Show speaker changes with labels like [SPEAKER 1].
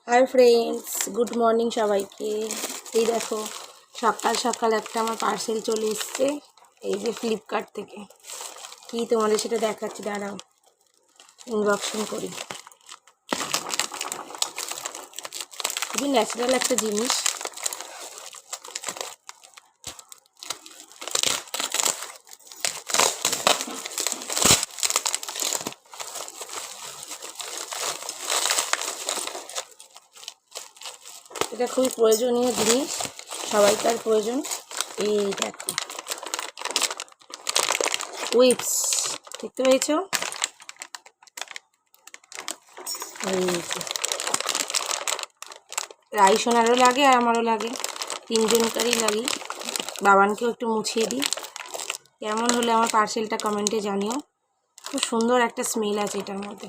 [SPEAKER 1] हाय friends, good morning सबाइके। ये देखो सकाल सकाल एक पार्सेल चले एसेছে এই যে ফ্লিপকার্ট থেকে। কি তোমাদের সেটা দেখাচ্ছি, দাঁড়াও আনবক্সিং করি। খুবই ন্যাচারাল একটা জিনিস। এটা খুবই প্রয়োজনীয় জিনিস, সবাইকার প্রয়োজন। এই দেখো উইপস, দেখতে পেয়েছো? এই রাইসোনারও লাগে আর আমারও লাগে, তিনজনকারই লাগে। বাবানকেও একটু মুছিয়ে দিই। কেমন হলো আমার পার্সেলটা কমেন্টে জানিও। খুব সুন্দর একটা স্মেল আছে এটার মধ্যে।